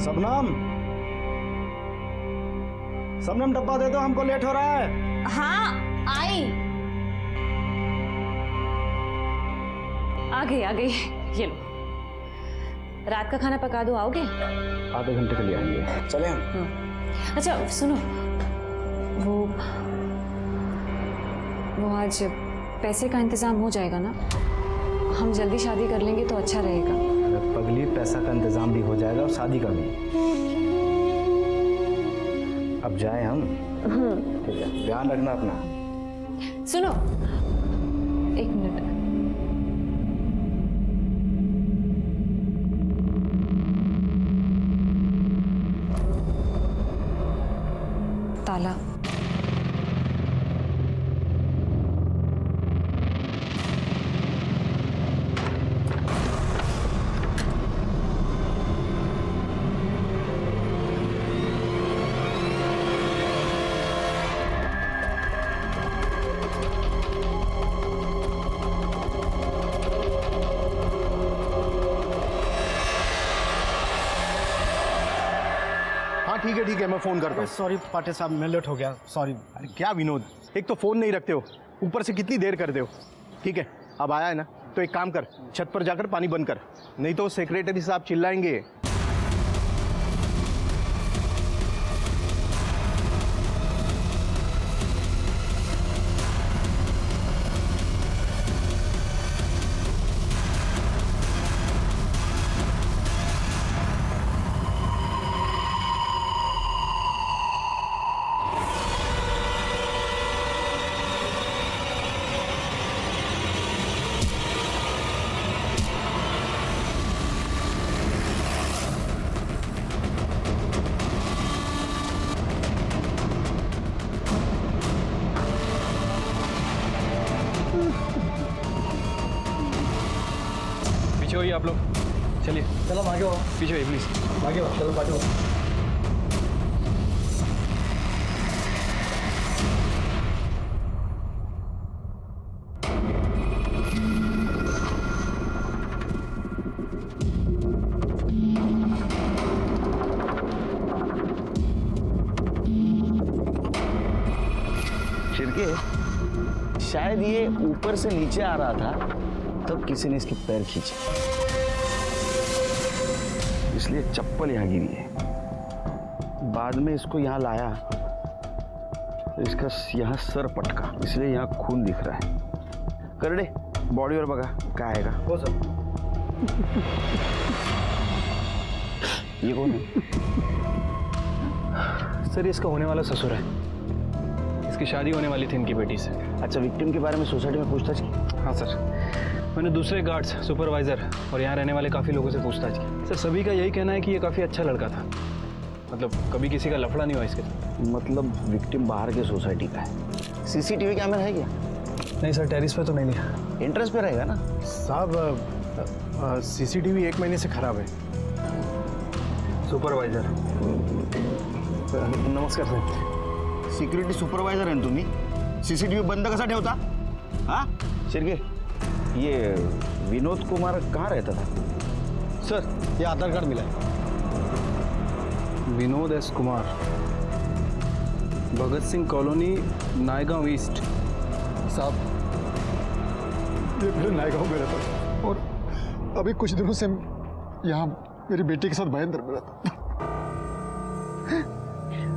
सबनम, सबनम डब्बा दे दो, हमको लेट हो रहा है। हाँ आई, आ गई। ये लो, रात का खाना पका दो, आओगे? आधे घंटे के लिए आएंगे, चले हम। अच्छा सुनो, वो आज पैसे का इंतजाम हो जाएगा ना? हम जल्दी शादी कर लेंगे तो अच्छा रहेगा। पगली, पैसा का इंतजाम भी हो जाएगा और शादी का भी। अब जाए हम। ठीक है, ध्यान रखना अपना। सुनो, एक मिनट। ताला। ठीक है, मैं फोन करता हूँ। सॉरी पाटे साहब, मैं लेट हो गया, सॉरी। अरे क्या विनोद, एक तो फोन नहीं रखते हो, ऊपर से कितनी देर करते हो। ठीक है, अब आया है ना, तो एक काम कर, छत पर जाकर पानी बंद कर, नहीं तो सेक्रेटरी साहब चिल्लाएंगे। पीछे होइए आप लोग, चलिए। चलो आगे हो, पीछे होइए प्लीज। आगे हो, चलो आगे हो। शिरके, शायद ये ऊपर से नीचे आ रहा था, तब किसी ने इसके पैर खींचे, इसलिए चप्पल यहां गिरी है। बाद में इसको यहां लाया तो इसका यहां सर पटका, इसलिए यहां खून दिख रहा है। करडे, बॉडी और बघा क्या आएगा। हो सर। ये कौन है? सर, इसका होने वाला ससुर है, इसकी शादी होने वाली थी इनकी बेटी से। अच्छा, विक्टिम के बारे में सोसाइटी में पूछताछ की? हाँ सर, मैंने दूसरे गार्ड्स, सुपरवाइजर और यहाँ रहने वाले काफ़ी लोगों से पूछताछ की। सर, सभी का यही कहना है कि ये काफ़ी अच्छा लड़का था, मतलब कभी किसी का लफड़ा नहीं हुआ इसके साथ। मतलब विक्टिम बाहर के सोसाइटी का है। सीसीटीवी कैमरा है क्या? नहीं सर, टेरिस पे तो नहीं लिया। एंट्रेंस पे रहेगा ना साहब, सीसीटीवी 1 महीने से खराब है। सुपरवाइजर, नमस्कार सर। सिक्युरिटी सुपरवायझर आहे ना तुम्ही? सीसीटीव्ही बंद कसा ठेवता? हाँ शिर्के, ये विनोद कुमार कहाँ रहता था? सर, ये आधार कार्ड मिला है। Vinod S Kumar, Bhagat Singh colony, Naigaon east. साहब, ये मेरे नायगांव में रहता था और अभी कुछ दिनों से यहाँ मेरी बेटी के साथ भयंकर में रहता था।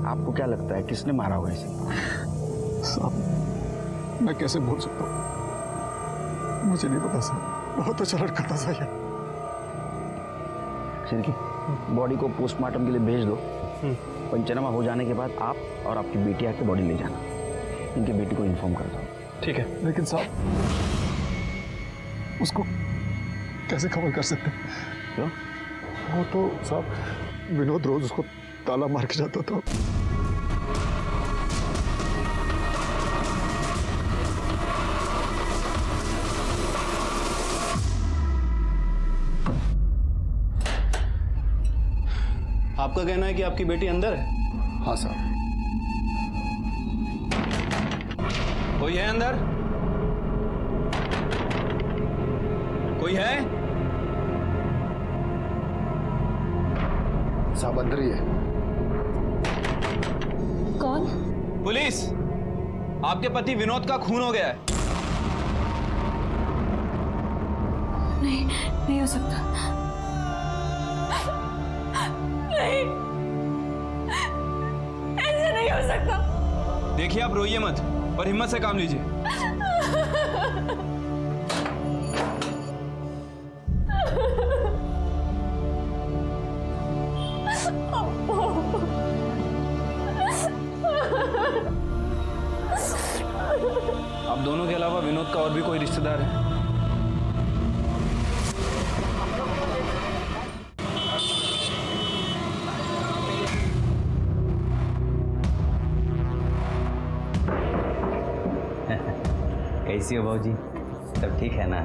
आपको क्या लगता है किसने मारा होगा इसे? साहब, मैं कैसे बोल सकता हूँ, मुझे नहीं पता साहब, बहुत अच्छा लड़का था सही। शिर्के, बॉडी को पोस्टमार्टम के लिए भेज दो। पंचनामा हो जाने के बाद आप और आपकी बेटी आके बॉडी ले जाना। इनकी बेटी को इन्फॉर्म कर दो। ठीक है। लेकिन साहब, उसको कैसे खबर कर सकते हैं? क्यों? वो तो साहब, विनोद रोज उसको ताला मार के जाता था। आपका कहना है कि आपकी बेटी अंदर है? हाँ साहब। कोई है अंदर? कोई है? साहब अंदर ही है। कौन? पुलिस, आपके पति विनोद का खून हो गया है। नहीं, नहीं हो सकता। नहीं, ऐसे नहीं हो सकता। देखिए, आप रोइए मत और हिम्मत से काम लीजिए। आप दोनों के अलावा विनोद का और भी कोई रिश्तेदार है? कैसी हो भाजी? सब ठीक है ना?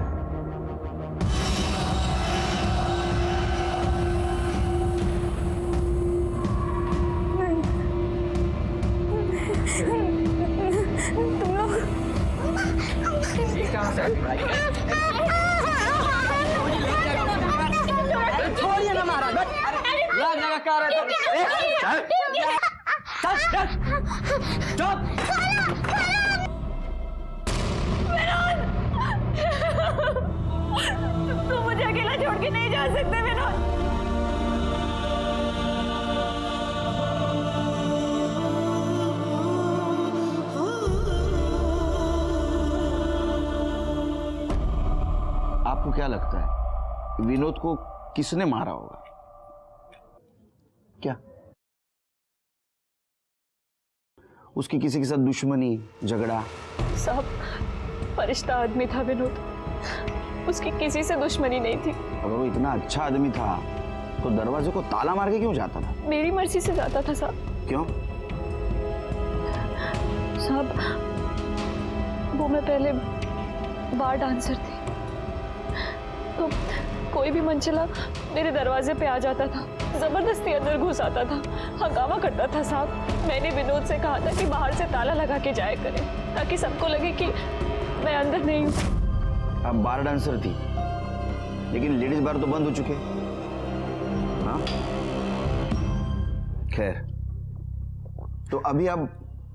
छोड़िए ना महाराज, लाख जगह कह रहे तो चुप। तुम मुझे अकेला छोड़ के नहीं जा सकते विनोद। आपको क्या लगता है विनोद को किसने मारा होगा? क्या उसकी किसी के साथ दुश्मनी, झगड़ा? साहब, फरिश्ता आदमी था विनोद, उसकी किसी से दुश्मनी नहीं थी। अगर वो इतना अच्छा आदमी था तो दरवाजे को ताला मार के क्यों जाता था? मेरी मर्जी से जाता था साहब। क्यों? साहब, वो मैं पहले बार डांसर थी, तो कोई भी मनचला मेरे दरवाजे पे आ जाता था, जबरदस्ती अंदर घुस आता था, हंगामा करता था साहब। मैंने विनोद से कहा था कि बाहर से ताला लगा के जाया करें, ताकि सबको लगे कि मैं अंदर नहीं हूँ। आप बार डांसर थी, लेकिन लेडीज बार तो बंद हो चुके। हाँ, खैर, तो अभी आप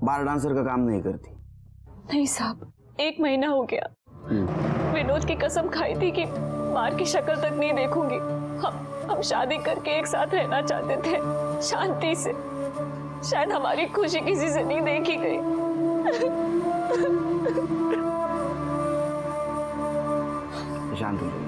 बार डांसर का काम नहीं करती? नहीं साहब, 1 महीना हो गया। विनोद की कसम खाई थी कि बार की शक्ल तक नहीं देखूंगी। हम शादी करके एक साथ रहना चाहते थे, शांति से। शायद हमारी खुशी किसी से नहीं देखी गई। शांत हो जाइए।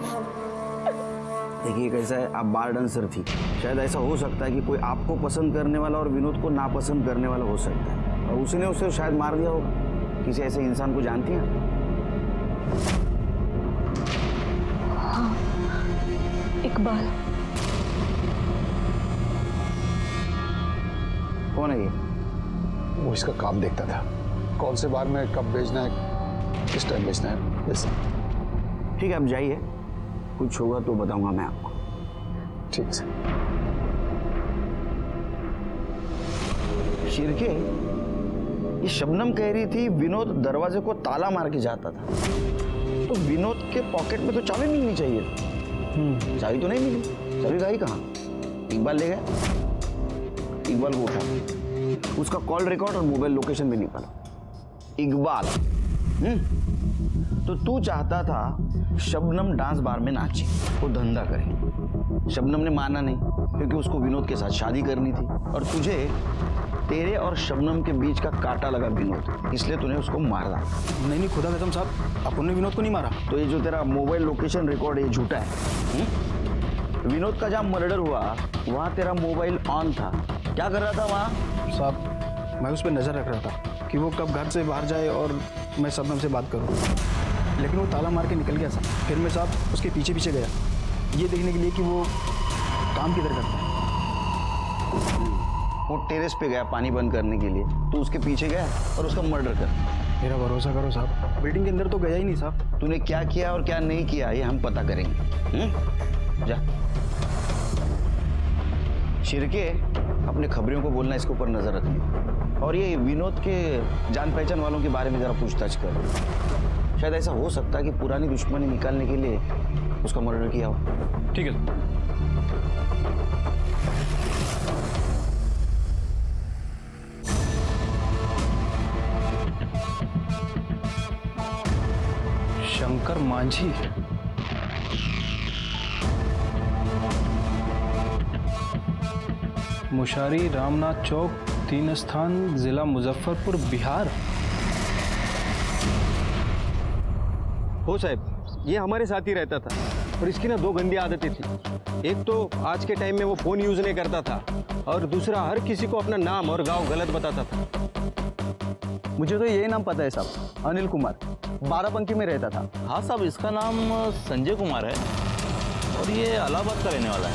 देखिए कैसा है, आप बार डांसर थी, शायद ऐसा हो सकता है कि कोई आपको पसंद करने वाला और विनोद को नापसंद करने वाला हो सकता है, और उसने उसे शायद मार दिया होगा। किसी ऐसे इंसान को जानती हैं? हाँ, इकबाल। कौन है ये? वो इसका काम देखता था, कौन से बार में कब भेजना है, किस टाइम भेजना है। बस ठीक है, आप जाइए, कुछ होगा तो बताऊंगा मैं आपको। ठीक है। शिरके, ये शबनम कह रही थी विनोद दरवाजे को ताला मार के जाता था, तो विनोद के पॉकेट में तो चाबी मिलनी चाहिए। चाबी तो नहीं मिली। चाबी गई कहाँ? इकबाल ले गया। इकबाल को उठा, उसका कॉल रिकॉर्ड और मोबाइल लोकेशन भी निकाला। इकबाल, तो तू चाहता था शबनम डांस बार में नाचे, वो धंधा करे। शबनम ने माना नहीं, क्योंकि उसको विनोद के साथ शादी करनी थी, और तुझे तेरे और शबनम के बीच का कांटा लगा विनोद, इसलिए तूने उसको मारा। नहीं नहीं, खुदा कसम साहब, अपन ने विनोद को नहीं मारा। तो ये जो तेरा मोबाइल लोकेशन रिकॉर्ड है, झूठा है। विनोद का जहाँ मर्डर हुआ वहाँ तेरा मोबाइल ऑन था, क्या कर रहा था वहाँ? साहब, मैं उस पर नज़र रख रहा था कि वो कब घर से बाहर जाए और मैं शबनम से बात करूं, लेकिन वो ताला मार के निकल गया साहब। फिर मैं साहब उसके पीछे पीछे गया, ये देखने के लिए कि वो काम किधर करता है। वो टेरेस पे गया पानी बंद करने के लिए, तो उसके पीछे गया और उसका मर्डर कर। मेरा भरोसा करो साहब, बिल्डिंग के अंदर तो गया ही नहीं साहब। तूने क्या किया और क्या नहीं किया ये हम पता करेंगे। जा शिरके, अपने खबरियों को बोलना, इसके ऊपर नजर रखनी, और ये विनोद के जान पहचान वालों के बारे में जरा पूछताछ कर। शायद ऐसा हो सकता है कि पुरानी दुश्मनी निकालने के लिए उसका मर्डर किया हुआ। ठीक है सर। शंकर मांझी, मुशारी रामनाथ चौक 3 स्थान, जिला मुजफ्फरपुर, बिहार। हो साहब, ये हमारे साथ ही रहता था और इसकी ना 2 गंदी आदतें थी। एक तो आज के टाइम में वो फ़ोन यूज़ नहीं करता था और दूसरा हर किसी को अपना नाम और गांव गलत बताता था। मुझे तो यही नाम पता है साहब, अनिल कुमार, बाराबंकी में रहता था। हाँ साहब, इसका नाम संजय कुमार है और ये इलाहाबाद का रहने वाला है।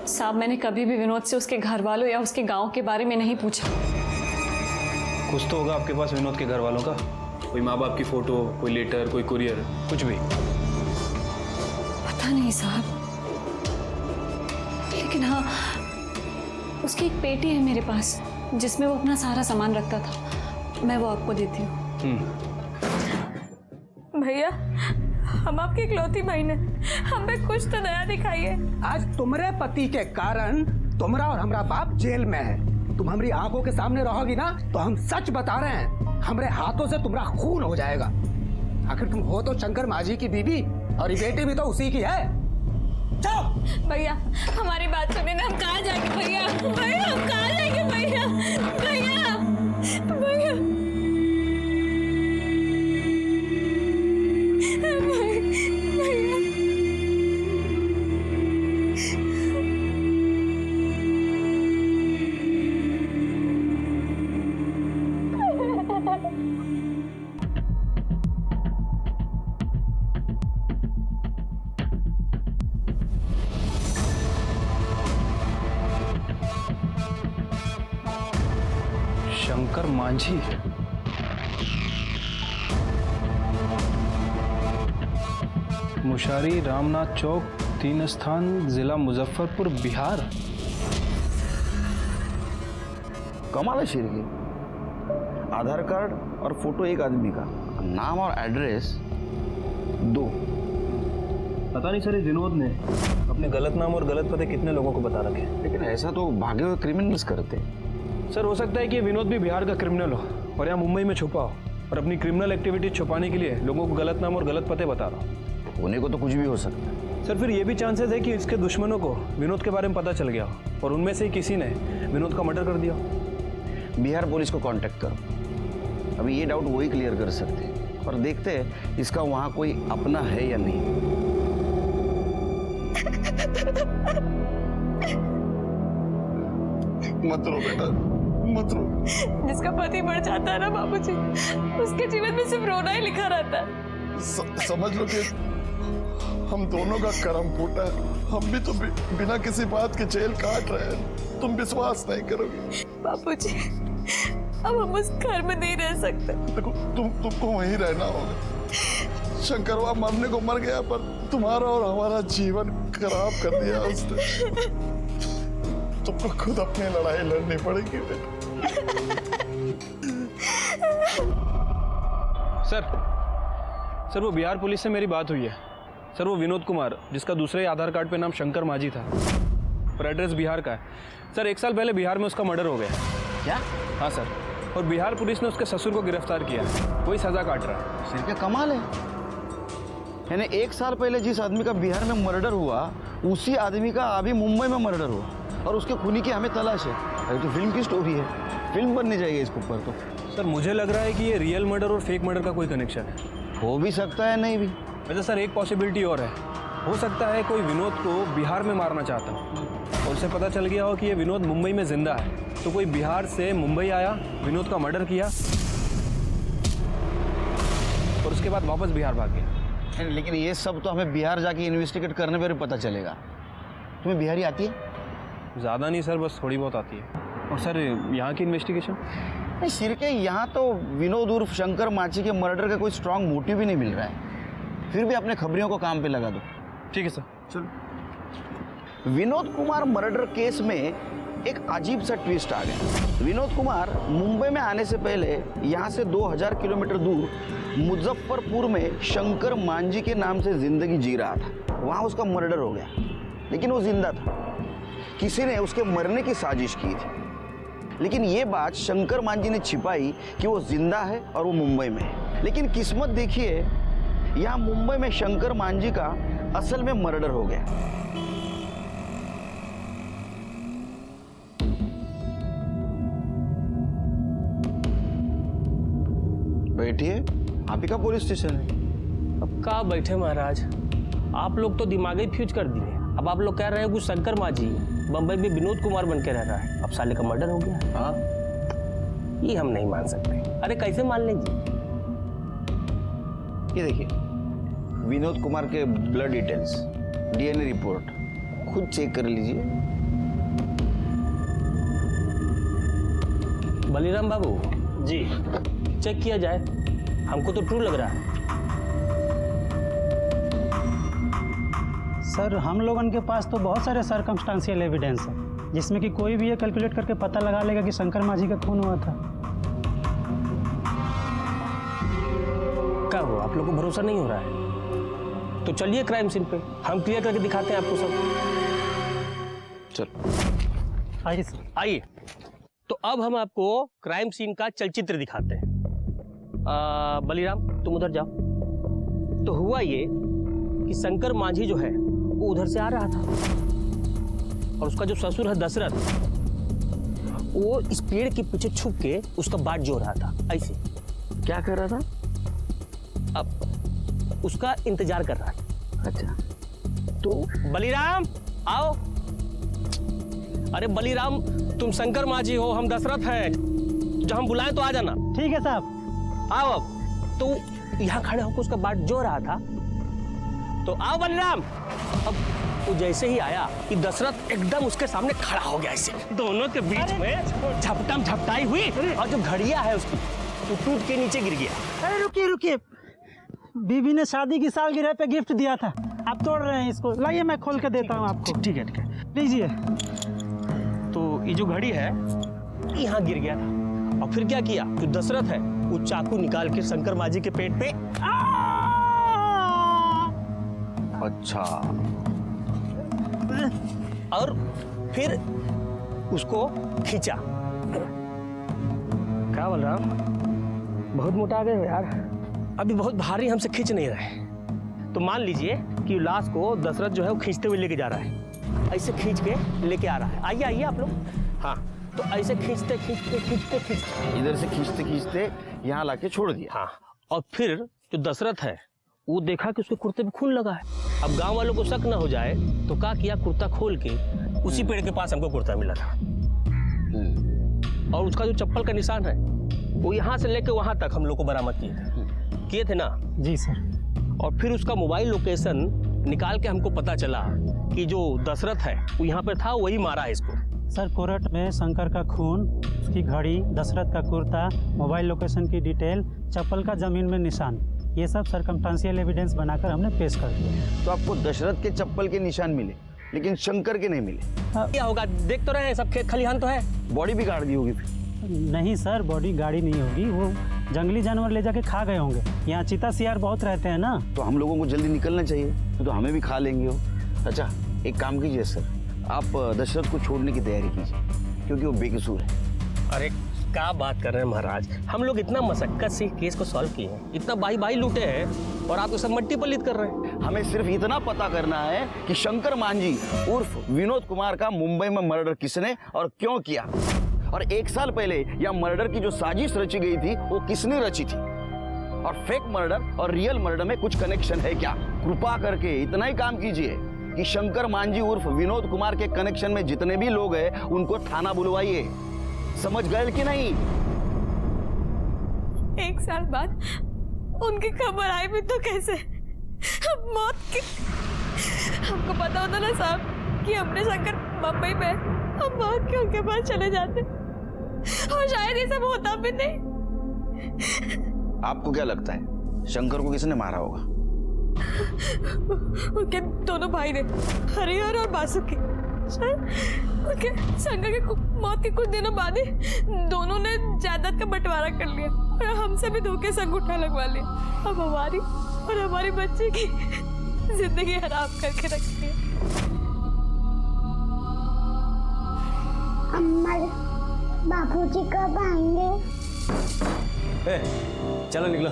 साहब, मैंने कभी भी विनोद से उसके घर वालों या उसके गांव के बारे में नहीं पूछा। कुछ तो होगा आपके पास विनोद के घर वालों का, कोई माँ बाप की फोटो, कोई लेटर, कोई कुरियर, कुछ भी। पता नहीं साहब, लेकिन हाँ, उसकी एक पेटी है मेरे पास जिसमें वो अपना सारा सामान रखता था। मैं वो आपको देती हूँ। भैया, हम आपकी इकलौती बहन हैं, हम पे कुछ तो नया दिखाइए। आज तुम्हारे पति के कारण तुम्हारा और हमारा बाप जेल में है। तुम हमारी आंखों के सामने रहोगी ना तो हम सच बता रहे हैं, हमारे हाथों से तुम्हारा खून हो जाएगा। आखिर तुम हो तो शंकर माझी की बीवी और ये बेटी भी तो उसी की है। चलो भैया, हमारी बात सुने ना, हम कहाँ जाएंगे भैया? भैया, हम कहाँ जाएंगे भैया? भैया, भैया, शंकर मांझी, मुशारी रामनाथ चौक 3 स्थान, जिला मुजफ्फरपुर, बिहार। कमाल है शेर की। आधार कार्ड और फोटो एक आदमी का, नाम और एड्रेस 2। पता नहीं सर, विनोद ने अपने गलत नाम और गलत पते कितने लोगों को बता रखे हैं। लेकिन ऐसा तो भागे हुए क्रिमिनल्स करते। सर, हो सकता है कि विनोद भी बिहार का क्रिमिनल हो और यहाँ मुंबई में छुपा हो और अपनी क्रिमिनल एक्टिविटी छुपाने के लिए लोगों को गलत नाम और गलत पते बता रहा हो। होने को तो कुछ भी हो सकता है। सर, फिर ये भी चांसेस है कि इसके दुश्मनों को विनोद के बारे में पता चल गया हो और उनमें से ही किसी ने विनोद का मर्डर कर दिया हो। बिहार पुलिस को कांटेक्ट करो, अभी ये डाउट वही क्लियर कर सकते हैं और देखते हैं इसका वहाँ कोई अपना है या नहीं। मत रो बेटा, मत रो। जिसका पति मर जाता है ना बाबूजी, उसके जीवन में सिर्फ रोना ही लिखा रहता है। समझ लो कि हम दोनों का कर्म फूटा है। हम भी तो बिना किसी बात के जेल काट रहे हैं। तुम विश्वास नहीं करोगे बाबूजी, अब हम उस घर में नहीं रह सकते। देखो, तुमको वहीं रहना होगा। शंकरवा मरने को मर गया, पर तुम्हारा और हमारा जीवन खराब कर दिया उसने। तुमको खुद अपनी लड़ाई लड़नी पड़ेगी बेटा। सर, वो बिहार पुलिस से मेरी बात हुई है। सर, वो विनोद कुमार, जिसका दूसरे आधार कार्ड पे नाम शंकर मांझी था और एड्रेस बिहार का है। सर, 1 साल पहले बिहार में उसका मर्डर हो गया। क्या? हाँ सर, और बिहार पुलिस ने उसके ससुर को गिरफ्तार किया, वही सजा काट रहा है। सिर क्या कमाल है। यानी 1 साल पहले जिस आदमी का बिहार में मर्डर हुआ, उसी आदमी का अभी मुंबई में मर्डर हुआ और उसके खूनी की हमें तलाश है। अरे तो फिल्म की स्टोरी है, फिल्म बननी चाहिए इसके ऊपर तो। सर, मुझे लग रहा है कि ये रियल मर्डर और फेक मर्डर का कोई कनेक्शन है। हो भी सकता है, नहीं भी। वैसे सर, एक पॉसिबिलिटी और है। हो सकता है कोई विनोद को बिहार में मारना चाहता हो और उसे पता चल गया हो कि ये विनोद मुंबई में जिंदा है, तो कोई बिहार से मुंबई आया, विनोद का मर्डर किया और उसके बाद वापस बिहार भाग गया। लेकिन ये सब तो हमें बिहार जाके इन्वेस्टिगेट करने पर पता चलेगा। तुम्हें बिहारी आती है? ज़्यादा नहीं सर, बस थोड़ी बहुत आती है। और सर, यहाँ की इन्वेस्टिगेशन? नहीं सिर के, यहाँ तो विनोद उर्फ शंकर मांझी के मर्डर का कोई स्ट्रांग मोटिव भी नहीं मिल रहा है। फिर भी अपने खबरियों को काम पे लगा दो। ठीक है सर, चलो। विनोद कुमार मर्डर केस में एक अजीब सा ट्विस्ट आ गया। विनोद कुमार मुंबई में आने से पहले यहाँ से 2000 किलोमीटर दूर मुजफ्फरपुर में शंकर मांझी के नाम से जिंदगी जी रहा था। वहां उसका मर्डर हो गया, लेकिन वो जिंदा था। किसी ने उसके मरने की साजिश की थी, लेकिन ये बात शंकर मांझी ने छिपाई कि वो जिंदा है और वो मुंबई में है। लेकिन किस्मत देखिए, यहाँ मुंबई में शंकर मांझी का असल में मर्डर हो गया। बैठिए, आप ही का पुलिस स्टेशन है। अब कहाँ बैठे महाराज, आप लोग तो दिमाग ही फ्यूज कर दिए। अब आप लोग कह रहे हो कि शंकर मांझी बंबई में विनोद कुमार बन के रह रहा है, अब साले का मर्डर हो गया। हाँ, ये हम नहीं मान सकते। अरे कैसे मान लेंगे? ये देखिए, विनोद कुमार के ब्लड डिटेल्स, डीएनए रिपोर्ट खुद चेक कर लीजिए। बलिराम बाबू जी, चेक किया जाए, हमको तो ट्रू लग रहा है। सर, हम लोगों के पास तो बहुत सारे सर्कमस्टांशियल एविडेंस है, जिसमें कि कोई भी ये कैलकुलेट करके पता लगा लेगा कि शंकर मांझी का खून हुआ था। क्या हुआ, आप लोगों को भरोसा नहीं हो रहा है? तो चलिए क्राइम सीन पे, हम क्लियर करके दिखाते हैं आपको सब। चल आइए सर। आइए। तो अब हम आपको क्राइम सीन का चलचित्र दिखाते हैं। बलिराम, तुम उधर जाओ। तो हुआ ये कि शंकर मांझी जो है वो उधर से आ रहा था, और उसका जो ससुर है दशरथ, वो इस पेड़ के पीछे छुप के उसका बाट जो रहा था। ऐसे क्या कर रहा था? अब उसका इंतजार कर रहा था। अच्छा, तो बलिराम आओ। अरे बलिराम, तुम शंकर मांझी हो, हम दशरथ हैं, जब हम बुलाएं तो आ जाना। ठीक है साहब। आओ। अब तो यहाँ खड़े होकर उसका बाट जो रहा था, तो आओ बलिराम। अब वो जैसे ही आया कि दशरथ एकदम उसके सामने खड़ा हो गया, ऐसे दोनों के बीच में झपटम झपटाई हुई, और जो घड़िया है उसकी वो टूट के नीचे गिर गया। अरे रुकिए रुकिए, बीबी ने शादी की सालगिरह पे गिफ्ट दिया था, आप तोड़ रहे हैं इसको। लाइए मैं खोल के देता हूँ आपको। ठीक है लीजिए। तो ये जो घड़ी है यहाँ गिर गया था, और फिर क्या किया, जो दशरथ है वो चाकू निकाल के शंकर मांझी के पेट पे अच्छा, और फिर उसको खींचा। क्या बोल रहा हूँ, बहुत मोटा आ गए हो यार, अभी बहुत भारी हमसे खींच नहीं रहे। तो मान लीजिए कि लाश को दशरथ जो है वो खींचते हुए लेके जा रहा है, ऐसे खींच के लेके आ रहा है। आइए आइए आप लोग। हाँ, तो ऐसे खींचते खींचते खींचते खींचते इधर से खींचते खींचते यहाँ लाके छोड़ दिया। हाँ, और फिर जो दशरथ है वो देखा कि उसके कुर्ते पे खून लगा है। अब गांव वालों को शक ना हो जाए तो क्या किया, कुर्ता खोल के उसी पेड़ के पास हमको कुर्ता मिला था, और उसका जो चप्पल का निशान है वो यहाँ से लेके वहां तक हम लोग को बरामद किए थे ना। जी सर। और फिर उसका मोबाइल लोकेशन निकाल के हमको पता चला कि जो दशरथ है वो यहाँ पे था, वही मारा है इसको। सर, कोर्ट में शंकर का खून, उसकी घड़ी, दशरथ का कुर्ता, मोबाइल लोकेशन की डिटेल, चप्पल का जमीन में निशान, ये सब सर्कमस्टांशियल एविडेंस बनाकर हमने पेश कर दिया। तो आपको दशरथ के चप्पल के निशान मिले, लेकिन शंकर के नहीं मिले। क्या होगा, देख तो रहे हैं, सब खेत खलिहान तो है। बॉडी भी गाड़ दी होगी फिर? नहीं सर, बॉडी गाड़ी नहीं होगी, वो जंगली जानवर ले जाके खा गए होंगे। यहाँ चीता सियार बहुत रहते हैं ना। तो हम लोगों को जल्दी निकलना चाहिए, तो हमें भी खा लेंगे वो। अच्छा, एक काम कीजिए सर, आप दशरथ को छोड़ने की तैयारी कीजिए, क्योंकि वो बेकसूर है। अरे क्या बात कर रहे हैं महाराज, हम लोग इतना मशक्कत से केस को सॉल्व किए हैं, इतना बाई बाई लूटे हैं, और आप तो सब मट्टी पलीत कर रहे हैं। हमें सिर्फ इतना पता करना है कि शंकर मांझी उर्फ विनोद कुमार का मुंबई में मर्डर किसने और क्यों किया, और 1 साल पहले या मर्डर की जो साजिश रची गई थी वो किसने रची थी, और फेक मर्डर और रियल मर्डर में कुछ कनेक्शन है क्या। कृपा करके इतना ही काम कीजिए कि शंकर मांझी उर्फ विनोद कुमार के कनेक्शन में जितने भी लोग हैं उनको थाना बुलवाइए। समझ गए कि नहीं? 1 साल बाद उनकी खबर आई भी तो कैसे, मौत की। हमको पता होता ना साहब कि हमने शंकर मुंबई में, हम मौत के उनके पास चले जाते, और शायद ये सब होता भी नहीं। आपको क्या लगता है शंकर को किसने मारा होगा? उनके दोनों भाई ने, हरिहर और बासुकी। ओके, शंकर के मौत के कुछ दिनों बाद ही दोनों ने जायदाद का बंटवारा कर लिया और हमसे भी धोखे से अंगूठा लगवा लिया। अब हमारी और हमारी बच्ची की जिंदगी हराम करके रखी है। अम्मा, बापूजी कब आएंगे? चलो निकलो,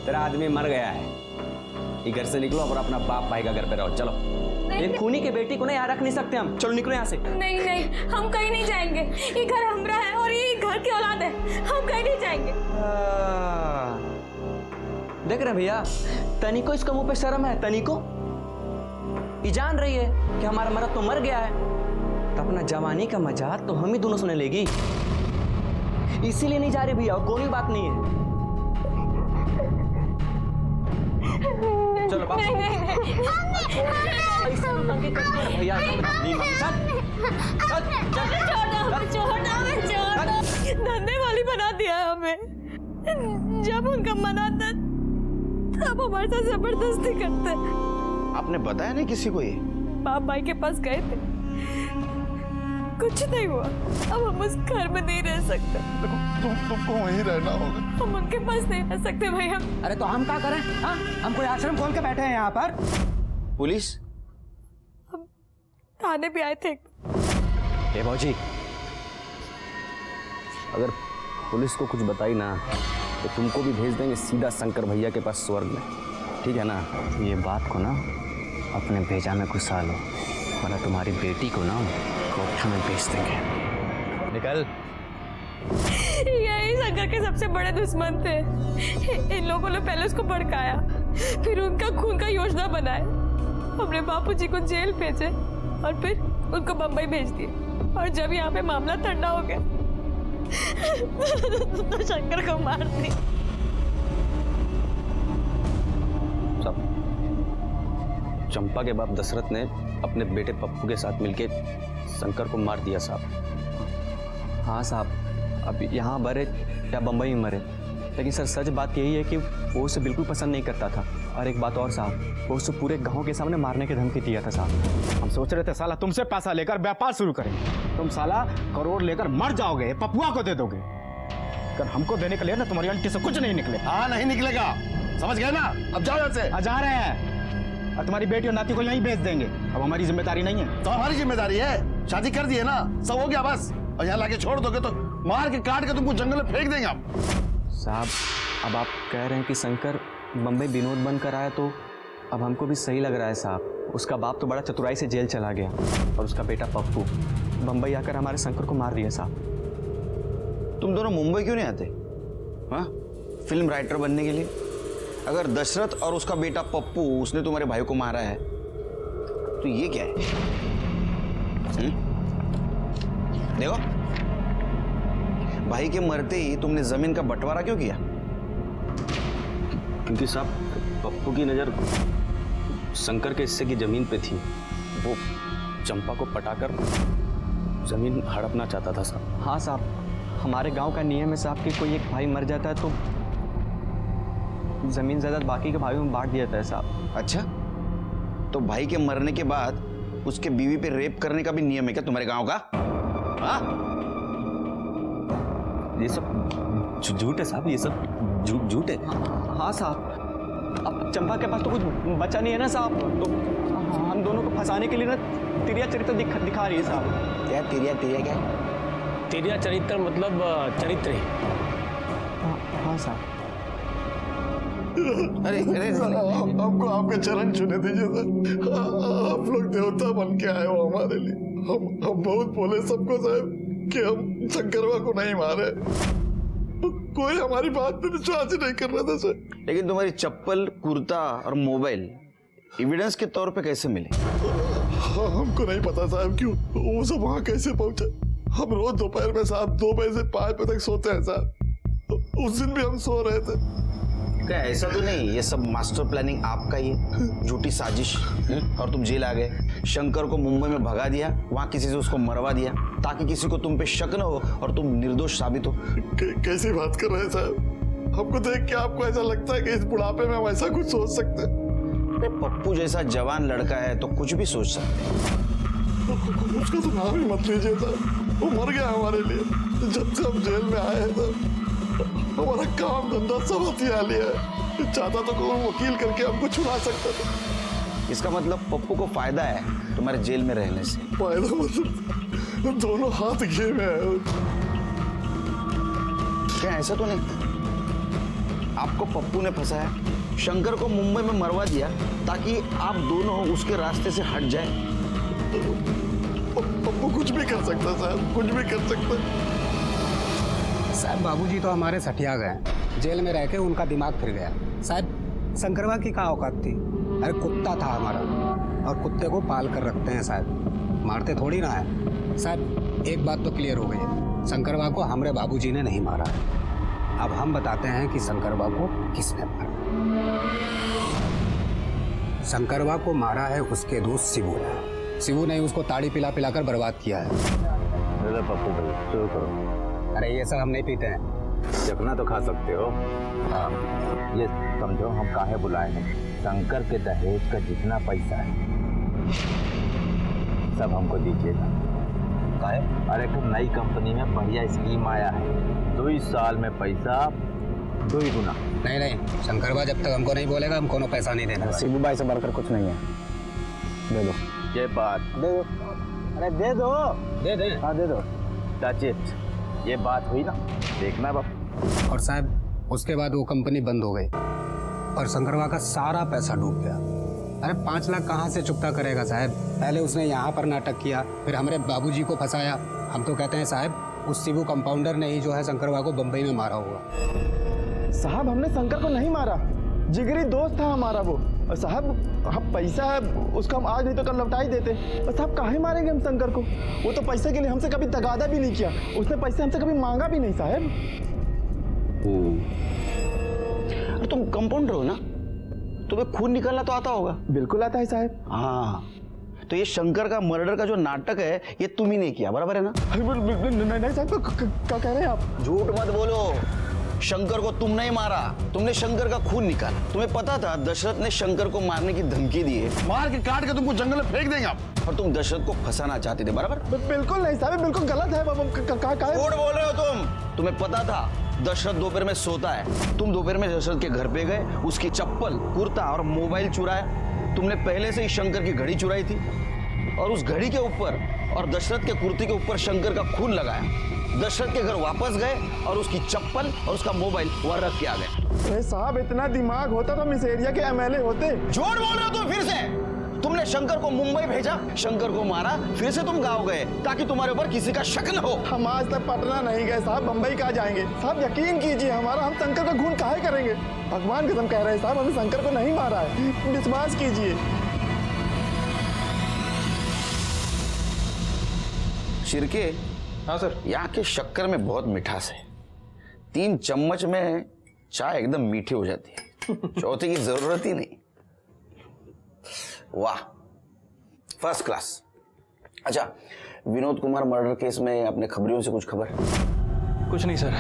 तेरा आदमी मर गया है। ये घर से निकलो और अपना बाप भाई का घर पे रहो। चलो, एक खूनी के बेटी को ना यहाँ रख नहीं सकते हम। चलो निकलो यहाँ से। नहीं नहीं, हम कहीं नहीं जाएंगे। ये घर हमारा है और ये घर की औलाद है, हम कहीं नहीं जाएंगे। देख रहे भैया, तनिको इसको मुंह पे शर्म है। तनिको ये जान रही है कि हमारा मर्द तो मर गया है, तो अपना जवानी का मजाक तो हम ही दोनों सुने लेगी। इसीलिए नहीं जा रहे भैया, कोई बात नहीं है। चलो बाप। नहीं नहीं नहीं, भैया धंधे वाली बना दिया है हमें। जब उनका मना था तब हमारे साथ जबरदस्ती करते। आपने बताया नहीं किसी को ये? बाप भाई के पास गए थे, कुछ नहीं हुआ। अब हम उस घर में नहीं रह सकते। तुमको वहीं रहना होगा। हम उनके पास नहीं रह सकते भैया। अरे तो हम क्या करें? हाँ, हम कोई आश्रम खोल के बैठे हैं यहाँ पर। पुलिस? हम थाने भी आए थे। ए भौजी, अगर पुलिस को कुछ बताई ना तो तुमको भी भेज देंगे सीधा शंकर भैया के पास स्वर्ग में, ठीक है ना? ये बात को ना अपने भेजा में घुसा लो, वरना तुम्हारी बेटी को ना कोठा में बेच देंगे। निकल। यही शंकर के सबसे बड़े दुश्मन थे। इन लोगों ने पहले उसको भड़काया, फिर उनका खून का योजना बनाया। हमने बापूजी को जेल भेजे और फिर उनको बम्बई भेज दिए। और जब यहाँ पे मामला ठंडा हो गया तो शंकर को मार दिया। चंपा के बाप दशरथ ने अपने बेटे पप्पू के साथ मिलके शंकर को मार दिया साहब। हाँ साहब, अब यहाँ मरे या बम्बई में मरे, लेकिन सर सच बात यही है कि वो उसे बिल्कुल पसंद नहीं करता था। और एक बात और साहब, वो उसे पूरे गांव के सामने मारने की धमकी दिया था साहब। हम सोच रहे थे साला तुमसे पैसा लेकर व्यापार शुरू करेंगे, तुम साला करोड़ लेकर मर जाओगे, पपुआ को दे दोगे। अगर हमको देने के लिए ना तुम्हारी आंटी से कुछ नहीं निकले। हाँ, नहीं निकलेगा, समझ गए ना? अब जाओ यहाँ से। जा रहे हैं और तुम्हारी बेटी और नाती को यहीं भेज देंगे। अब हमारी जिम्मेदारी नहीं है। तो हमारी जिम्मेदारी है, शादी कर दी है ना, सब हो गया बस। और यहाँ लाके छोड़ दोगे तो मार के काट के तुमको जंगल में फेंक देंगे हम। साहब, अब आप कह रहे हैं कि शंकर बम्बई विनोद बनकर आया, तो अब हमको भी सही लग रहा है साहब। उसका बाप तो बड़ा चतुराई से जेल चला गया और उसका बेटा पप्पू बम्बई आकर हमारे शंकर को मार दिया साहब। तुम दोनों मुंबई क्यों नहीं आते? हाँ, फिल्म राइटर बनने के लिए? अगर दशरथ और उसका बेटा पप्पू उसने तुम्हारे भाई को मारा है तो ये क्या है? देखो, भाई के मरते ही तुमने जमीन का बंटवारा क्यों किया? क्योंकि साहब पप्पू की नज़र शंकर के हिस्से की जमीन पे थी। वो चंपा को पटाकर जमीन हड़पना चाहता था साहब। हाँ साहब, हमारे गांव का नियम है साहब कि कोई एक भाई मर जाता है तो जमीन जायदाद बाकी के भाइयों में बांट दिया जाता है साहब। अच्छा, तो भाई के मरने के बाद उसके बीवी पे रेप करने का भी नियम है क्या तुम्हारे गांव का? हाँ, ये सब झूठ है साहब, ये सब झूठ है। हाँ साहब, अब चंपा के पास तो कुछ बचा नहीं है ना साहब, तो हम दोनों को फंसाने के लिए ना तिरिया चरित्र दिखा रही है साहब। क्या तिरिया क्या? तिरिया चरित्र मतलब चरित्र ही। हाँ साहब। अरे हमको आपके चरण छूने दीजिए सर। आप लोग देवता बन के आए हो हमारे लिए। हम बहुत बोले सबको साहब कि हम शंकरवा को नहीं मारे, कोई हमारी बात पे विश्वास ही नहीं कर रहा था सर। लेकिन तुम्हारी चप्पल, कुर्ता और मोबाइल एविडेंस के तौर पे कैसे मिले? हमको नहीं पता साहब क्यों वो सब वहाँ कैसे पहुंचे। हम रोज दोपहर में साहब 2 बजे से 5 बजे तक सोते हैं साहब। उस दिन भी हम सो रहे थे। क्या ऐसा तो नहीं ये सब मास्टर प्लानिंग आपका ही है, झूठी साजिश? और तुम जेल आ गए, शंकर को मुंबई में भगा दिया, वहाँ किसी से उसको मरवा दिया ताकि किसी को तुम पे शक न हो और तुम निर्दोष साबित हो। कैसी बात कर रहे हैं साहब? हमको देख के आपको ऐसा लगता है कि इस बुढ़ापे में हम ऐसा कुछ सोच सकते हैं? पप्पू जैसा जवान लड़का है तो कुछ भी सोच सकते हैं। उसका तो नाम ही मत लीजिए साहब, वो मर गया हमारे लिए। जब से हम जेल में आए हैं तब हमारा काम धंधा सब हथिया लिया है। चाहता तो कोई वकील करके हमको छुड़ा सकता था। इसका मतलब पप्पू को फायदा है तुम्हारे जेल में रहने से? फायदा मतलब दोनों हाथ घे में है। क्या ऐसा तो नहीं? आपको पप्पू ने फंसाया, शंकर को मुंबई में मरवा दिया ताकि आप दोनों उसके रास्ते से हट जाए। पप्पू कुछ भी कर सकता साहब, कुछ भी कर सकता। साहब बाबूजी तो हमारे सठिया गए, जेल में रह के उनका दिमाग फिर गया। साहब शंकरवा की क्या औकात थी? अरे कुत्ता था हमारा, और कुत्ते को पाल कर रखते हैं साहब, मारते थोड़ी ना है। साहब एक बात तो क्लियर हो गई, शंकरवा को हमारे बाबूजी ने नहीं मारा है। अब हम बताते हैं कि शंकरवा को किसने मारा। शंकरवा को मारा है उसके दोस्त शिबू ने। शिबू ने उसको ताड़ी पिला पिलाकर बर्बाद किया है। पप्पू भाई शुरू करो। अरे ये सब हम नहीं पीते हैं। चखना तो खा सकते हो। ये समझो हम काहे बुलाए हैं। शंकर के दहेज का जितना पैसा है सब हमको दीजिएगा। काहे? अरे एक नई कंपनी में बढ़िया स्कीम आया है, 2 साल में पैसा 2 गुना। नहीं नहीं, शंकरवा जब तक हमको नहीं बोलेगा हम कोनो पैसा नहीं देना। शिबू भाई से बढ़कर कुछ नहीं है, दे दो। ये बात दे दो। अरे दे दो। दे दे। हाँ दे दो। Touch it. ये बात हुई ना, देखना बाप। और साहब उसके बाद वो कंपनी बंद हो गई और शंकरवा का सारा पैसा डूब गया। अरे 5 लाख कहाँ से चुकता करेगा साहब? पहले उसने यहाँ पर नाटक किया, फिर हमारे बाबूजी को फंसाया। हम तो कहते हैं साहब उस शिबू कंपाउंडर ने ही जो है शंकरवा को बम्बई में मारा होगा। साहब हमने शंकर को नहीं मारा, जिगरी दोस्त था हमारा वो। और साहब हम पैसा है उसका हम आज नहीं तो कल लौटा ही देते। और साहब काहे मारेंगे हम शंकर को? वो तो पैसे के लिए हमसे कभी तगादा भी नहीं किया, उसने पैसे हमसे कभी मांगा भी नहीं साहब। अरे तुम कंपाउंडर हो ना, तुम्हें खून निकालना तो आता होगा? बिल्कुल आता है साहब। हाँ, तो ये शंकर का मर्डर का जो नाटक है ये तुम ही ने किया, बराबर है ना? नहीं साहब, क्या कह रहे हैं आप? झूठ मत बोलो। शंकर को तुम नहीं मारा, तुमने शंकर का खून निकाला। तुम्हें पता था दशरथ ने शंकर को मारने की धमकी दी है, मार के काट के तुमको जंगल में फेंक देंगे आप। और तुम दशरथ को फंसाना चाहते थे, बराबर? बिल्कुल नहीं साहब, बिल्कुल गलत है। झूठ बोल रहे हो तुम। तुम्हें पता था दशरथ दोपहर में सोता है, तुम दोपहर में दशरथ के घर पे गए, उसकी चप्पल, कुर्ता और मोबाइल चुराया। तुमने पहले से ही शंकर की घड़ी चुराई थी और उस घड़ी के ऊपर और दशरथ के कुर्ते के ऊपर शंकर का खून लगाया। दशरथ के घर वापस गए और उसकी चप्पल और उसका मोबाइल वहां रख के आ गए। अरे साहब इतना दिमाग होता तो मिस एरिया के एमएलए होते। झूठ बोल रहे हो तुम फिर से। तुमने शंकर को मुंबई भेजा, शंकर को मारा, फिर से तुम गांव गए ताकि तुम्हारे ऊपर किसी का शक न हो। हम आज तक पटना नहीं गए साहब, बंबई कहाँ जाएंगे साहब? यकीन कीजिए हमारा, हम शंकर का खून काहे करेंगे? भगवान कसम कह रहे हैं साहब, हमने शंकर को नहीं मारा है, विश्वास कीजिए। शिरके। हाँ सर। यहाँ के शक्कर में बहुत मिठास है, 3 चम्मच में चाय एकदम मीठी हो जाती है, चौथे की जरूरत ही नहीं। वाह, फर्स्ट क्लास। अच्छा, विनोद कुमार मर्डर केस में अपने खबरियों से कुछ खबर? कुछ नहीं सर,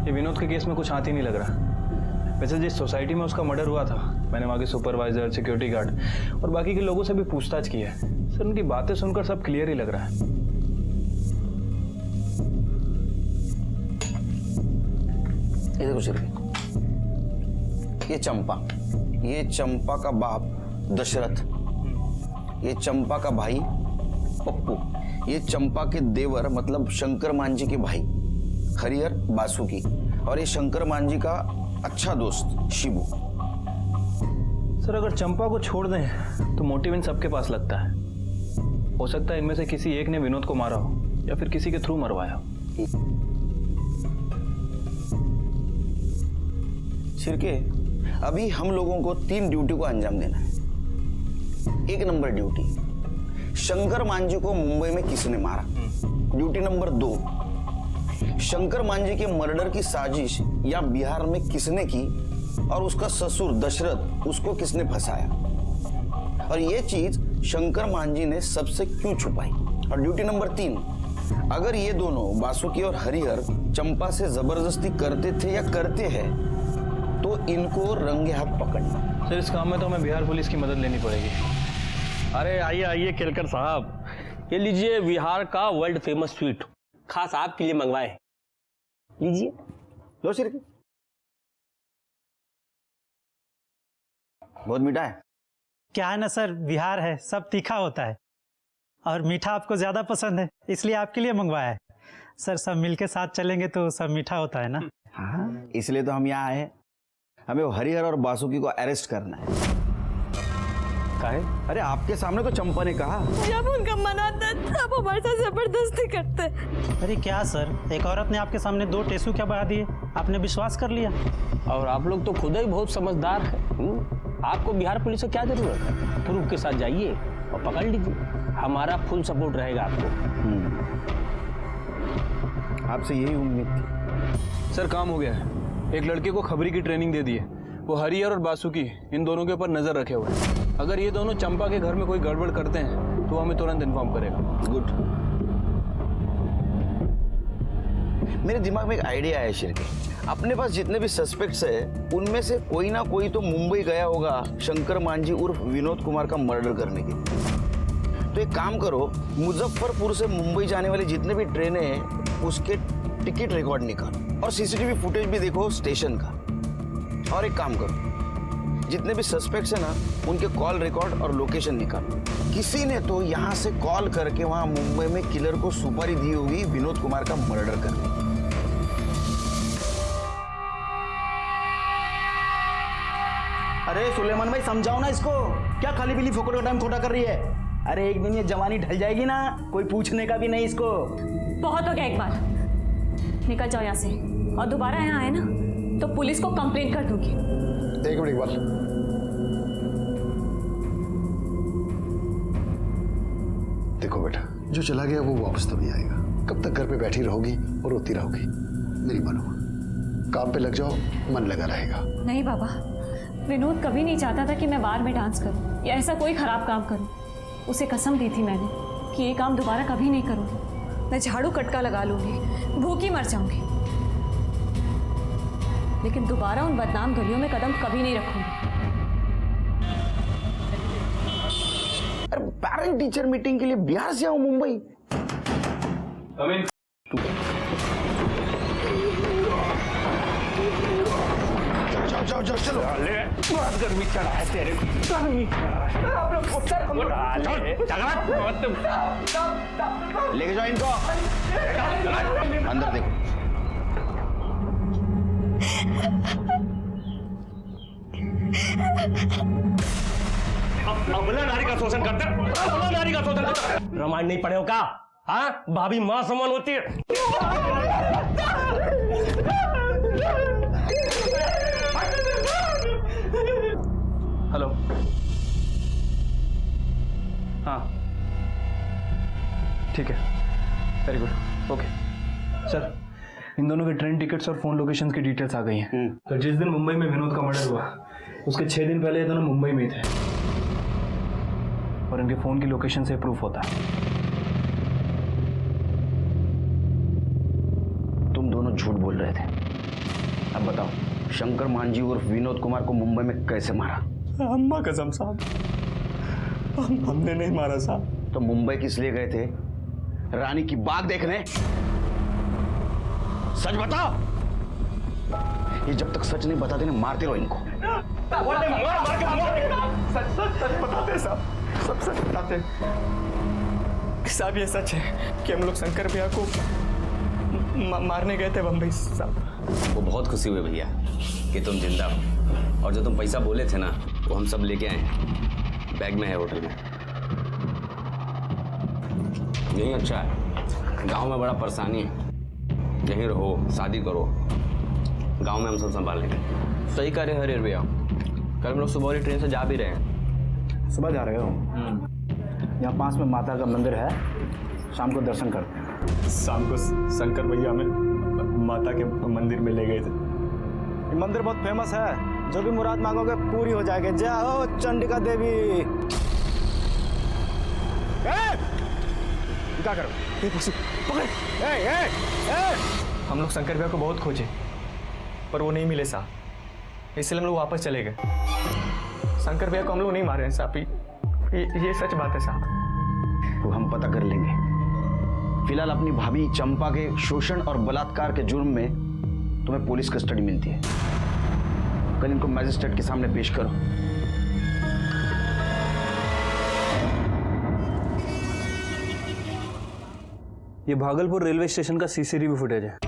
ये विनोद के केस में कुछ हाथ ही नहीं लग रहा। वैसे जिस सोसाइटी में उसका मर्डर हुआ था, मैंने वहाँ के सुपरवाइजर, सिक्योरिटी गार्ड और बाकी के लोगों से भी पूछताछ की है सर। उनकी बातें सुनकर सब क्लियर ही लग रहा है। ये देखो शिरके, ये चंपा का बाप दशरथ, ये चंपा का भाई पप्पू, ये चंपा के देवर मतलब शंकर मांझी के भाई हरिहर बासुकी, और ये शंकर मांझी का अच्छा दोस्त शिबू। सर अगर चंपा को छोड़ दें तो मोटिव इन सबके पास लगता है। हो सकता है इनमें से किसी एक ने विनोद को मारा हो या फिर किसी के थ्रू मरवाया हो। शिरके, अभी हम लोगों को 3 ड्यूटी को अंजाम देना है। 1 नंबर ड्यूटी, शंकर मांझी को मुंबई में किसने मारा। ड्यूटी नंबर 2, शंकर मांझी के मर्डर की साजिश या बिहार में किसने की और उसका ससुर दशरथ उसको किसने फंसाया, और ये चीज शंकर मांझी ने सबसे क्यों छुपाई। और ड्यूटी नंबर 3, अगर ये दोनों बासुकी और हरिहर चंपा से जबरदस्ती करते थे या करते हैं तो इनको रंगे हाथ पकड़ना। सर इस काम में तो हमें बिहार पुलिस की मदद लेनी पड़ेगी। अरे आइए आइए केलकर साहब, ये लीजिए बिहार का वर्ल्ड फेमस स्वीट, खास आपके लिए मंगवाए हैं। लीजिए। लो सिर की। बहुत मीठा है। क्या है ना सर, बिहार है, सब तीखा होता है और मीठा आपको ज़्यादा पसंद है, इसलिए आपके लिए मंगवाया है। सर सब मिलके साथ चलेंगे तो सब मीठा होता है ना। हाँ, इसलिए तो हम यहाँ आए। हमें वो हरिहर और बासुकी को अरेस्ट करना है। काहे? अरे आपके सामने तो चंपा ने कहा। जब उनका मन आता है तब हमारे साथ जबरदस्ती करते हैं। अरे क्या सर, एक औरत ने आपके सामने 2 टेसू क्या बहा दिए, आपने विश्वास कर लिया। और आप लोग तो खुद ही बहुत समझदार हैं। आपको बिहार पुलिस से क्या जरूरत है? प्रूफ के साथ जाइए और पकड़ लीजिए, हमारा फुल सपोर्ट रहेगा आपको। आपसे यही उम्मीद थी। सर काम हो गया है। एक लड़के को खबरी की ट्रेनिंग दे दी है। वो हरिहर और बासुकी इन दोनों के ऊपर नजर रखे हुए हैं। अगर ये दोनों चंपा के घर में कोई गड़बड़ करते हैं तो हमें तुरंत इन्फॉर्म करेगा। गुड। मेरे दिमाग में एक आइडिया है शिरके। अपने पास जितने भी सस्पेक्ट्स है उनमें से कोई ना कोई तो मुंबई गया होगा शंकर मांझी उर्फ विनोद कुमार का मर्डर करने के लिए। तो एक काम करो, मुजफ्फरपुर से मुंबई जाने वाली जितने भी ट्रेनें हैं उसके टिकट रिकॉर्ड निकालो और सीसीटीवी फुटेज भी देखो स्टेशन का। और एक काम करो, जितने भी सस्पेक्ट्स हैं ना उनके कॉल रिकॉर्ड और लोकेशन निकालो। किसी ने तो यहाँ से कॉल करके वहां मुंबई में किलर को सुपारी दी होगी विनोद कुमार का मर्डर करने। अरे सुलेमान भाई समझाओ ना इसको, क्या खाली बिली फोकट का टाइम खोटा कर रही है। अरे एक दिन ये जवानी ढल जाएगी ना, कोई पूछने का भी नहीं इसको। बहुत हो गया, एक बार निकल जाओ यहाँ से, और दोबारा यहाँ आए ना तो पुलिस को कंप्लेंट कर दूंगी। एक मिनट इकबाल, देखो बेटा, जो चला गया वो वापस तो नहीं आएगा। कब तक घर पे बैठी रहोगी और रोती रहोगी? मेरी मानो, काम पे लग जाओ, मन लगा रहेगा। नहीं बाबा, विनोद कभी नहीं चाहता था कि मैं बार में डांस करूं या ऐसा कोई खराब काम करूं। उसे कसम दी थी मैंने कि ये काम दोबारा कभी नहीं करूंगी। मैं झाड़ू कटका लगा लूंगी, भूखी मर जाऊंगी, लेकिन दोबारा उन बदनाम गलियों में कदम कभी नहीं रखूंगी। अरे पेरेंट टीचर मीटिंग के लिए बिहार से आऊं मुंबई? जाओ जाओ चलो। बहुत गर्मी चढ़ा है तेरे को। लेके जाओ इनको, अंदर देखो। अबला नारी का शोषण करते, अबला नारी का शोषण करते। रामायण नहीं पढ़े हो क्या? हाँ, भाभी माँ समान होती है। हेलो। हाँ ठीक है, वेरी गुड, ओके। सर इन दोनों के ट्रेन टिकट्स और फोन लोकेशंस की डिटेल्स आ गई हैं। तो जिस दिन मुंबई में विनोद का मर्डर हुआ उसके 6 दिन पहले ये दोनों मुंबई में थे और इनके फोन की लोकेशन से प्रूफ होता है। तुम दोनों झूठ बोल रहे थे। अब बताओ, शंकर मांझी उर्फ विनोद कुमार को मुंबई में कैसे मारा? अम्मा कसम साहब, हमने नहीं मारा साहब। तो मुंबई किस लिए गए थे? रानी की बाग देखने? सच बताओ। ये जब तक सच नहीं बताते ना मारते रहो इनको। सच बताते साहब, सब सच बताते साहब। ये सच है कि हम लोग शंकर भैया को मारने गए थे बम्बई साहब। वो बहुत खुशी हुई भैया कि तुम जिंदा हो, और जो तुम पैसा बोले थे ना वो हम सब लेके आए हैं, बैग में है होटल में। यही अच्छा है, गांव में बड़ा परेशानी है। यहीं रहो, शादी करो, गांव में हम सब संभाल लेंगे। सही कह रहे हरिहर भैया, कल हम लोग सुबह वाली ट्रेन से जा भी रहे हैं। सुबह जा रहे हो? यहाँ पास में माता का मंदिर है, शाम को दर्शन करते हैं। शाम को शंकर भैया हमें माता के मंदिर में ले गए थे। ये मंदिर बहुत फेमस है, जो भी मुराद मांगोगे पूरी हो जाएगी। जय हो चंडिका देवी। क्या करो? हम लोग शंकर भैया को बहुत खोजे पर वो नहीं मिले साहब, इसलिए हम लोग वापस चले गए। शंकर भैया को हम लोग नहीं मारे हैं साहब, ये सच बात है साहब। वो हम पता कर लेंगे। फिलहाल अपनी भाभी चंपा के शोषण और बलात्कार के जुर्म में तुम्हें पुलिस कस्टडी मिलती है। कल इनको मैजिस्ट्रेट के सामने पेश करो। ये भागलपुर रेलवे स्टेशन का सीसीटीवी फुटेज है।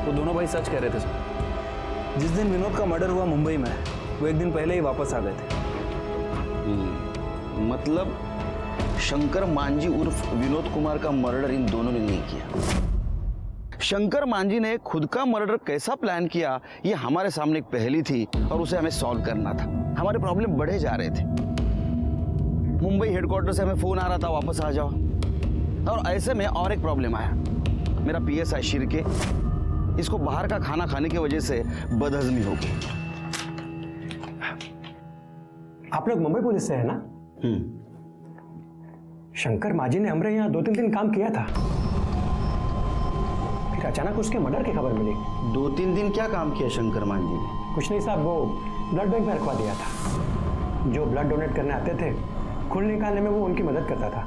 वो दोनों भाई सच कह रहे थे सर। जिस दिन विनोद का मर्डर हुआ मुंबई में, वो एक दिन पहले ही वापस आ गए थे। मतलब शंकर मांझी उर्फ विनोद कुमार का मर्डर इन दोनों ने नहीं किया। शंकर मांझी ने खुद का मर्डर कैसा प्लान किया, ये हमारे सामने एक पहेली थी और उसे हमें सॉल्व करना था। हमारे प्रॉब्लम बढ़े जा रहे थे। मुंबई हेडक्वार्टर से हमें फोन आ रहा था वापस आ जाओ, और ऐसे में और एक प्रॉब्लम आया। मेरा पीएसआई शिर्के, इसको बाहर का खाना खाने की वजह से बदहजमी हो गई। आप लोग मुंबई पुलिस से है ना? शंकर मांझी ने हमारे यहाँ 2-3 दिन काम किया था, फिर अचानक उसके मर्डर की खबर मिली। 2-3 दिन क्या काम किया शंकर मांझी ने? कुछ नहीं साहब, वो ब्लड बैंक में रखवा दिया था। जो ब्लड डोनेट करने आते थे, खून निकालने में वो उनकी मदद करता था।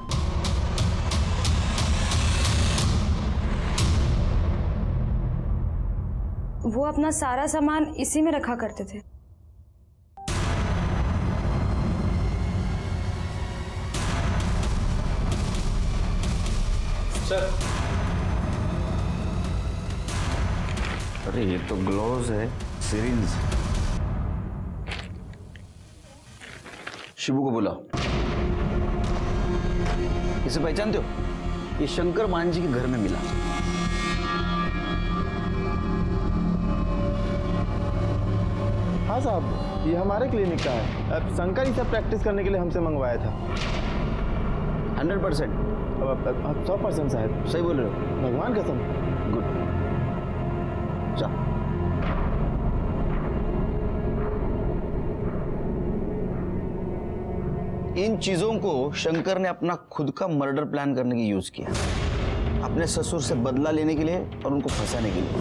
वो अपना सारा सामान इसी में रखा करते थे। सर, अरे ये तो ग्लोव्स है, सिरिंज। शिबू को बुलाओ। इसे पहचानते हो? ये शंकर मांझी के घर में मिला। हाँ साहब, ये हमारे क्लिनिक का है। अब शंकर ही सब प्रैक्टिस करने के लिए हमसे मंगवाया था। 100%? 100% साहब। सही बोल रहे हो? भगवान कसम। गुड। जा। इन चीजों को शंकर ने अपना खुद का मर्डर प्लान करने के यूज किया, अपने ससुर से बदला लेने के लिए और उनको फंसाने के लिए,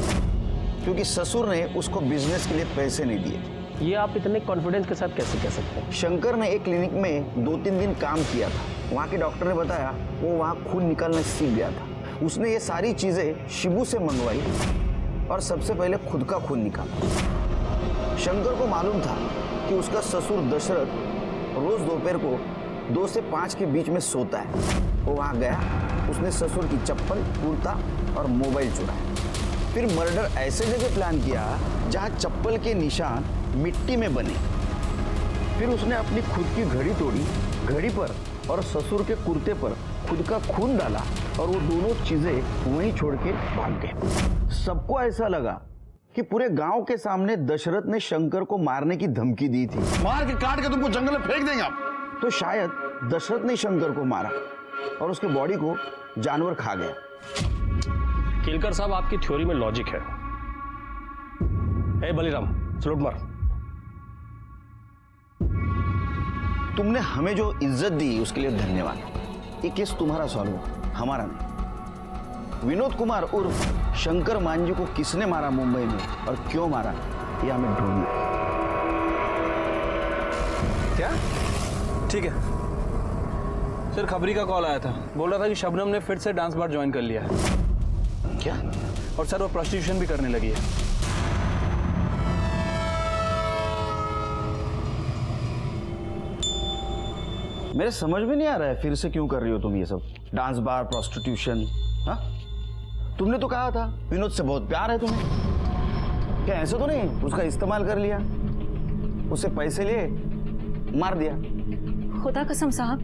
क्योंकि ससुर ने उसको बिजनेस के लिए पैसे नहीं दिए। ये आप इतने कॉन्फिडेंस के साथ कैसे कह सकते हैं? शंकर ने एक क्लिनिक में 2-3 दिन काम किया था। वहाँ के डॉक्टर ने बताया वो वहाँ खून निकालना सीख गया था। उसने ये सारी चीजें शिबू से मंगवाई और सबसे पहले खुद का खून निकाला। शंकर को मालूम था कि उसका ससुर दशरथ रोज दोपहर को 2 से 5 के बीच में सोता है। वो वहाँ गया, उसने ससुर की चप्पल, कुर्ता और मोबाइल चुराया। फिर मर्डर ऐसे जगह प्लान किया जहाँ चप्पल के निशान मिट्टी में बने। फिर उसने अपनी खुद की घड़ी तोड़ी, घड़ी पर और ससुर के कुर्ते पर खुद का खून डाला और वो दोनों चीजें वहीं छोड़ के भाग गए। सबको ऐसा लगा कि पूरे गांव के सामने दशरथ ने शंकर को मारने की धमकी दी थी। मार के काट के तुमको जंगल में फेंक देंगे आप। तो शायद दशरथ ने शंकर को मारा और उसके बॉडी को जानवर खा गया। केलकर साहब, आपकी थ्योरी में लॉजिक है। ए बलिराम, सलूट मार। तुमने हमें जो इज्जत दी उसके लिए धन्यवाद। ये केस तुम्हारा सॉल्व हुआ, हमारा नहीं। विनोद कुमार उर्फ शंकर मांझी को किसने मारा मुंबई में और क्यों मारा, ये हमें ढूंढना है। क्या? ठीक है सर। खबरी का कॉल आया था, बोल रहा था कि शबनम ने फिर से डांस बार ज्वाइन कर लिया है। क्या? और सर वो प्रोस्टिट्यूशन भी करने लगी है। मेरे समझ में नहीं आ रहा है फिर से क्यों कर रही हो तुम ये सब, डांस बार, प्रोस्टिट्यूशन। हाँ, तुमने तो कहा था विनोद से बहुत प्यार है तुम्हें। क्या ऐसा तो नहीं उसका इस्तेमाल कर लिया, उससे पैसे लिए, मार दिया? खुदा कसम साहब,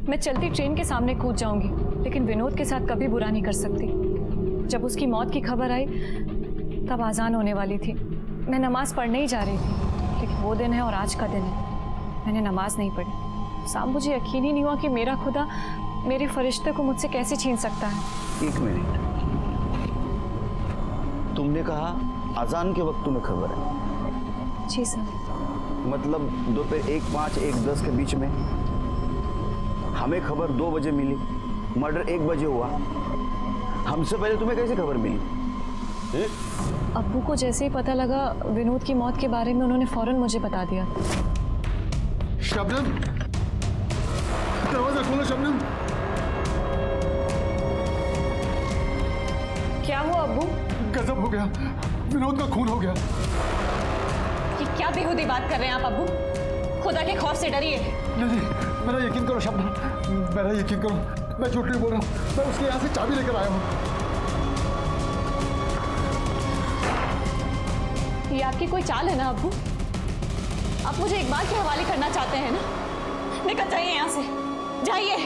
मैं चलती ट्रेन के सामने कूद जाऊंगी, लेकिन विनोद के साथ कभी बुरा नहीं कर सकती। जब उसकी मौत की खबर आई तब आज़ान होने वाली थी। मैं नमाज पढ़ने ही जा रही थी, लेकिन वो दिन है और आज का दिन है, मैंने नमाज नहीं पढ़ी। साहब, मुझे यकीन ही नहीं हुआ कि मेरा खुदा मेरे फरिश्ते को मुझसे कैसे छीन सकता है। 1 मिनट, तुमने कहा अजान के वक्त तुम्हें खबर है? जी सर। मतलब दोपहर 1:05, 1:10 के बीच में? हमें खबर 2 बजे मिली, मर्डर 1 बजे हुआ। हमसे पहले तुम्हें कैसे खबर मिली? अब्बू को जैसे ही पता लगा विनोद की मौत के बारे में, उन्होंने फौरन मुझे बता दिया। शबनम, दरवाजा खोलो शबनम। शबनम, क्या हुआ अब्बू? गजब हो गया, विनोद का खून हो गया। ये क्या बेहूदी बात कर रहे हैं आप अब्बू? खुदा के खौफ से डरिए। नहीं, मेरा यकीन करो शबनम, मेरा यकीन करो, मैं झूठ नहीं बोल रहा हूँ। मैं उसके यहाँ से चाबी लेकर आया हूँ। ये आपकी कोई चाल है ना अब्बू? आप मुझे इकबाल के हवाले करना चाहते हैं ना? निकल जाइए यहाँ से, जाइए।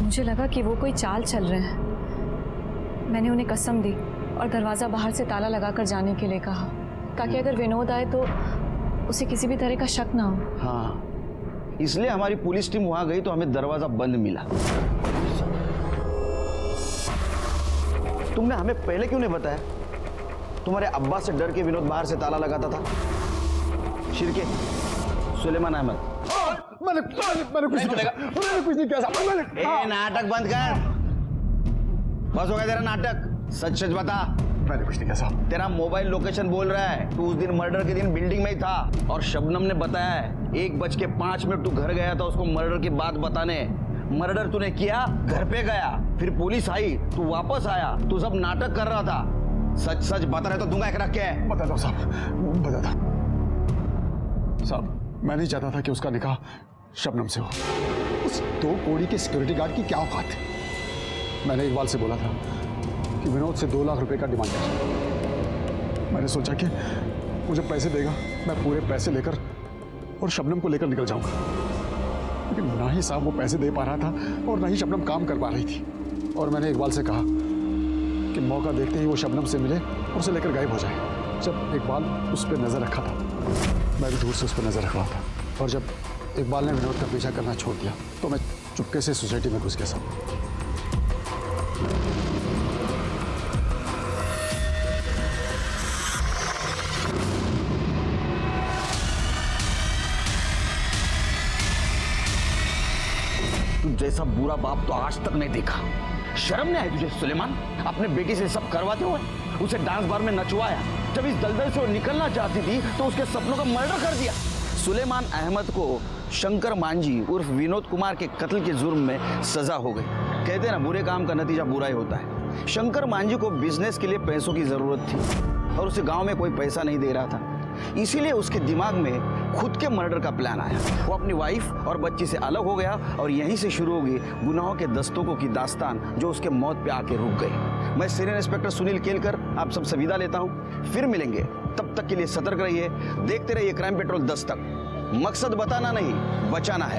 मुझे लगा कि वो कोई चाल चल रहे हैं। मैंने उन्हें कसम दी और दरवाज़ा बाहर से ताला लगाकर जाने के लिए कहा, ताकि अगर विनोद आए तो उसे किसी भी तरह का शक ना हो। हाँ, इसलिए हमारी पुलिस टीम वहां गई तो हमें दरवाजा बंद मिला। तुमने हमें पहले क्यों नहीं बताया? तुम्हारे अब्बा से डर के विनोद बाहर से ताला लगाता था। शिरके, सुलेमान अहमद। मैंने कुछ नहीं किया। नाटक बंद कर, बस हो गया तेरा नाटक। सच सच बता। मैंने कुछ नहीं किया साहब। तेरा मोबाइल लोकेशन बोल रहा है तू उस दिन मर्डर के दिन बिल्डिंग में ही था, और शबनम ने बताया है 1:05 तू घर गया था उसको मर्डर की बात बताने। मर्डर तूने किया, घर पे गया, फिर पुलिस आई, तू वापस आया, तू सब नाटक कर रहा था। सच सच बता रहे तो दूंगा एक रख के। बता दो साहब, बता दो साहब। मैं नहीं चाहता था कि उसका निकाह शबनम से हो। उस 2 कौड़ी के सिक्योरिटी गार्ड की क्या औकात है। मैंने इकबाल से बोला था कि विनोद से 2 लाख रुपए का डिमांड है। मैंने सोचा कि मुझे पैसे देगा, मैं पूरे पैसे लेकर और शबनम को लेकर निकल जाऊंगा, लेकिन ना ही साहब वो पैसे दे पा रहा था और ना ही शबनम काम कर पा रही थी। और मैंने इकबाल से कहा कि मौका देखते ही वो शबनम से मिले और उसे लेकर गायब हो जाए। जब इकबाल उस पर नज़र रखा था, मैं भी दूर से उस पर नज़र रख रहा था, और जब इकबाल ने विनोद का पीछा करना छोड़ दिया तो मैं चुपके से सोसाइटी में घुस गया साहब। जैसा बुरा बाप तो आज तक नहीं देखा। शर्म नहीं आई तुझे सुलेमान? अपने बेटी से सब करवाते हुए उसे डांस बार में नचवाया। जब इस दलदल से वो निकलना चाहती थी तो उसके सपनों का मर्डर कर दिया। सुलेमान अहमद को शंकर मांझी उर्फ विनोद कुमार के कत्ल के जुर्म में सजा हो गई। कहते हैं ना, बुरे काम का नतीजा बुरा ही होता है। शंकर मांझी को बिजनेस के लिए पैसों की जरूरत थी और उसे गांव में कोई पैसा नहीं दे रहा था, इसीलिए उसके दिमाग में खुद के मर्डर का प्लान आया। वो अपनी वाइफ और बच्ची से अलग हो गया और यहीं से शुरू होगी गुनाहों के दस्तकों की दास्तान जो उसके मौत पे आके रुक गई। मैं सीनियर इंस्पेक्टर सुनील केलकर आप सबसे विदा लेता हूँ। फिर मिलेंगे, तब तक के लिए सतर्क रहिए, देखते रहिए क्राइम पेट्रोल 10 तक। मकसद बताना नहीं, बचाना है।